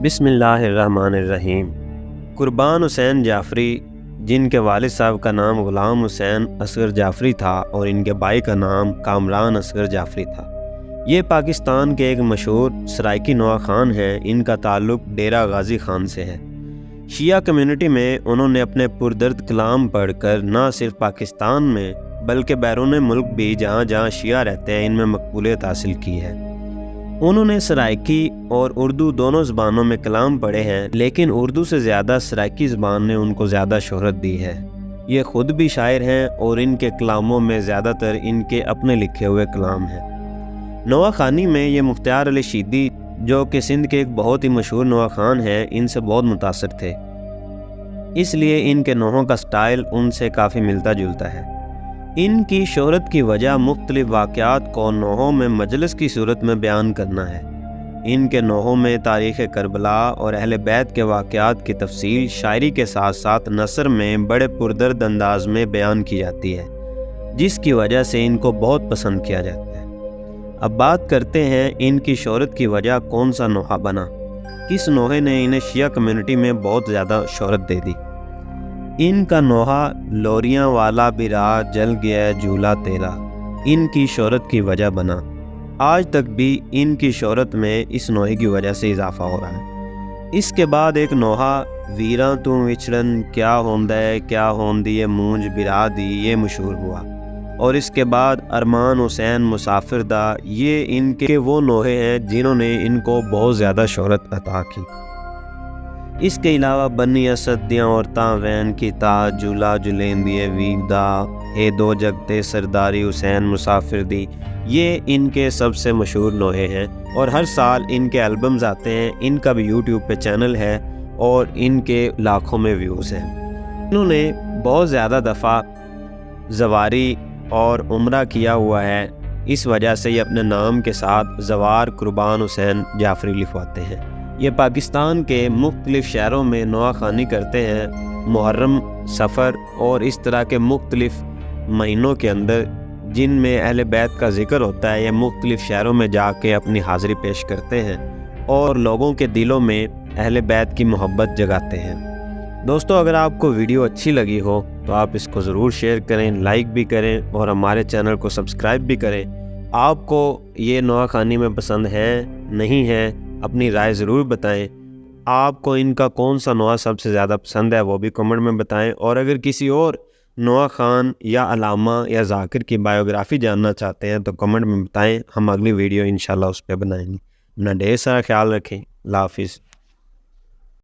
بسم اللہ الرحمن الرحیم۔ قربان حسین جعفری، جن کے والد صاحب کا نام غلام حسین اصغر جعفری تھا اور ان کے بھائی کا نام کامران اصغر جعفری تھا، یہ پاکستان کے ایک مشہور سرائکی نواں خان ہیں۔ ان کا تعلق ڈیرہ غازی خان سے ہے۔ شیعہ کمیونٹی میں انہوں نے اپنے پردرد کلام پڑھ کر نہ صرف پاکستان میں بلکہ بیرون ملک بھی جہاں جہاں شیعہ رہتے ہیں ان میں مقبولیت حاصل کی ہے۔ انہوں نے سرائکی اور اردو دونوں زبانوں میں کلام پڑھے ہیں، لیکن اردو سے زیادہ سرائکی زبان نے ان کو زیادہ شہرت دی ہے۔ یہ خود بھی شاعر ہیں اور ان کے کلاموں میں زیادہ تر ان کے اپنے لکھے ہوئے کلام ہیں۔ نواں خانی میں یہ مختار علی شیدی، جو کہ سندھ کے ایک بہت ہی مشہور نواں خان ہیں، ان سے بہت متاثر تھے، اس لیے ان کے نوحوں کا سٹائل ان سے کافی ملتا جلتا ہے۔ ان کی شہرت کی وجہ مختلف واقعات کو نوحوں میں مجلس کی صورت میں بیان کرنا ہے۔ ان کے نوحوں میں تاریخ کربلا اور اہل بیت کے واقعات کی تفصیل شاعری کے ساتھ ساتھ نثر میں بڑے پردرد انداز میں بیان کی جاتی ہے، جس کی وجہ سے ان کو بہت پسند کیا جاتا ہے۔ اب بات کرتے ہیں ان کی شہرت کی وجہ کون سا نوحہ بنا، کس نوحے نے انہیں شیعہ کمیونٹی میں بہت زیادہ شہرت دے دی۔ ان کا نوحہ لوریاں والا برا جل گیا جھولا تیرا ان کی شہرت کی وجہ بنا۔ آج تک بھی ان کی شہرت میں اس نوحے کی وجہ سے اضافہ ہو رہا ہے۔ اس کے بعد ایک نوحہ ویراں تو وچھڑن کیا ہوندہ ہے کیا ہوندی ہے مونج برا دی یہ مشہور ہوا، اور اس کے بعد ارمان حسین مسافر دا، یہ ان کے وہ نوحے ہیں جنہوں نے ان کو بہت زیادہ شہرت عطا کی۔ اس کے علاوہ بنی اسد دیاں عورتاں وین کی تا جھولا جلیندیے ویدا اے دو جگتے سرداری حسین مسافر دی، یہ ان کے سب سے مشہور نوحے ہیں، اور ہر سال ان کے البمز آتے ہیں۔ ان کا بھی یوٹیوب پہ چینل ہے اور ان کے لاکھوں میں ویوز ہیں۔ انہوں نے بہت زیادہ دفعہ زواری اور عمرہ کیا ہوا ہے، اس وجہ سے یہ اپنے نام کے ساتھ زوار قربان حسین جعفری لکھواتے ہیں۔ یہ پاکستان کے مختلف شہروں میں نواں خوانی کرتے ہیں۔ محرم، سفر اور اس طرح کے مختلف مہینوں کے اندر جن میں اہل بیت کا ذکر ہوتا ہے، یہ مختلف شہروں میں جا کے اپنی حاضری پیش کرتے ہیں اور لوگوں کے دلوں میں اہل بیت کی محبت جگاتے ہیں۔ دوستو، اگر آپ کو ویڈیو اچھی لگی ہو تو آپ اس کو ضرور شیئر کریں، لائک بھی کریں اور ہمارے چینل کو سبسکرائب بھی کریں۔ آپ کو یہ نواں خوانی میں پسند ہے نہیں ہے، اپنی رائے ضرور بتائیں۔ آپ کو ان کا کون سا نوحہ سب سے زیادہ پسند ہے وہ بھی کمنٹ میں بتائیں، اور اگر کسی اور نواں خان یا علامہ یا ذاکر کی بایوگرافی جاننا چاہتے ہیں تو کمنٹ میں بتائیں، ہم اگلی ویڈیو انشاءاللہ اس پہ بنائیں گے۔ اپنا ڈھیر سارا خیال رکھیں۔ اللہ حافظ۔